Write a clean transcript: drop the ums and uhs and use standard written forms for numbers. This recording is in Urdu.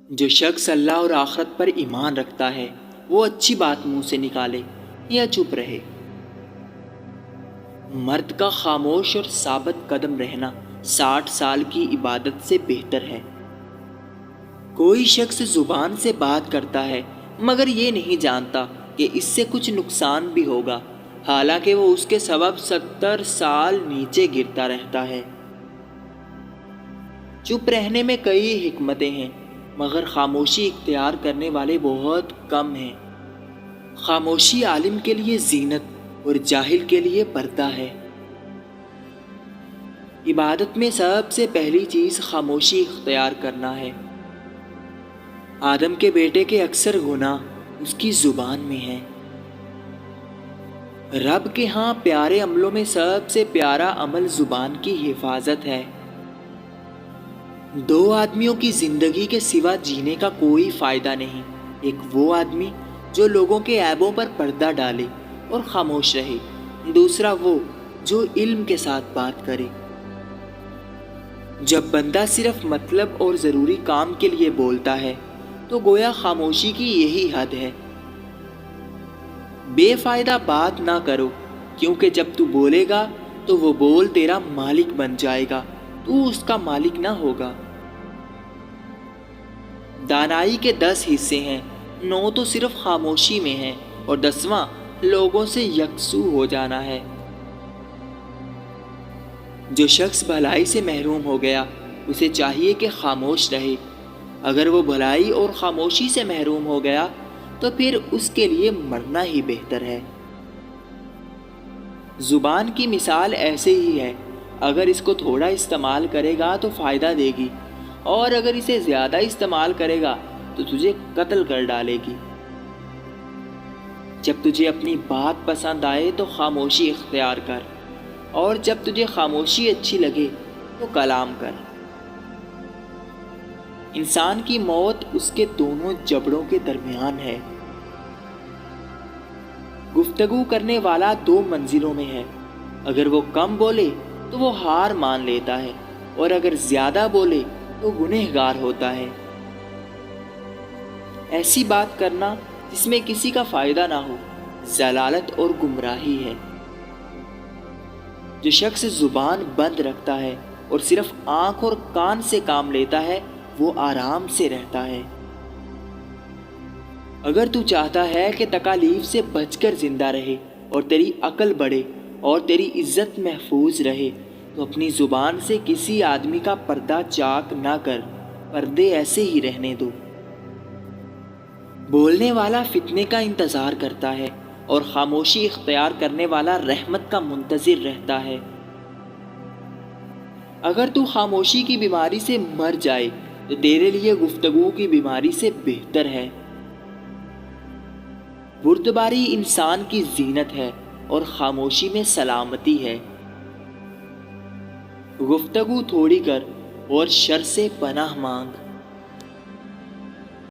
جو شخص اللہ اور آخرت پر ایمان رکھتا ہے وہ اچھی بات منہ سے نکالے یا چپ رہے۔ مرد کا خاموش اور ثابت قدم رہنا 60 سال کی عبادت سے بہتر ہے۔ کوئی شخص زبان سے بات کرتا ہے مگر یہ نہیں جانتا کہ اس سے کچھ نقصان بھی ہوگا، حالانکہ وہ اس کے سبب 70 سال نیچے گرتا رہتا ہے۔ چپ رہنے میں کئی حکمتیں ہیں مگر خاموشی اختیار کرنے والے بہت کم ہیں۔ خاموشی عالم کے لیے زینت اور جاہل کے لیے پردہ ہے۔ عبادت میں سب سے پہلی چیز خاموشی اختیار کرنا ہے۔ آدم کے بیٹے کے اکثر گناہ اس کی زبان میں ہیں۔ رب کے ہاں پیارے عملوں میں سب سے پیارا عمل زبان کی حفاظت ہے۔ دو آدمیوں کی زندگی کے سوا جینے کا کوئی فائدہ نہیں، ایک وہ آدمی جو لوگوں کے عیبوں پر پردہ ڈالے اور خاموش رہے، دوسرا وہ جو علم کے ساتھ بات کرے۔ جب بندہ صرف مطلب اور ضروری کام کے لیے بولتا ہے تو گویا خاموشی کی یہی حد ہے۔ بے فائدہ بات نہ کرو، کیونکہ جب تو بولے گا تو وہ بول تیرا مالک بن جائے گا، تو اس کا مالک نہ ہوگا۔ دانائی کے 10 حصے ہیں، 9 تو صرف خاموشی میں ہیں اور 10واں لوگوں سے یکسو ہو جانا ہے۔ جو شخص بھلائی سے محروم ہو گیا اسے چاہیے کہ خاموش رہے، اگر وہ بھلائی اور خاموشی سے محروم ہو گیا تو پھر اس کے لیے مرنا ہی بہتر ہے۔ زبان کی مثال ایسے ہی ہے، اگر اس کو تھوڑا استعمال کرے گا تو فائدہ دے گی، اور اگر اسے زیادہ استعمال کرے گا تو تجھے قتل کر ڈالے گی۔ جب تجھے اپنی بات پسند آئے تو خاموشی اختیار کر، اور جب تجھے خاموشی اچھی لگے تو کلام کر۔ انسان کی موت اس کے دونوں جبڑوں کے درمیان ہے۔ گفتگو کرنے والا 2 منزلوں میں ہے، اگر وہ کم بولے تو وہ ہار مان لیتا ہے، اور اگر زیادہ بولے تو گنہگار ہوتا ہے۔ ایسی بات کرنا جس میں کسی کا فائدہ نہ ہو ضلالت اور گمراہی ہے۔ جو شخص زبان بند رکھتا ہے اور صرف آنکھ اور کان سے کام لیتا ہے وہ آرام سے رہتا ہے۔ اگر تو چاہتا ہے کہ تکالیف سے بچ کر زندہ رہے اور تیری عقل بڑھے اور تیری عزت محفوظ رہے تو اپنی زبان سے کسی آدمی کا پردہ چاک نہ کر، پردے ایسے ہی رہنے دو۔ بولنے والا فتنے کا انتظار کرتا ہے اور خاموشی اختیار کرنے والا رحمت کا منتظر رہتا ہے۔ اگر تو خاموشی کی بیماری سے مر جائے تو تیرے لیے گفتگو کی بیماری سے بہتر ہے۔ بردباری انسان کی زینت ہے اور خاموشی میں سلامتی ہے۔ گفتگو تھوڑی کر اور شر سے پناہ مانگ۔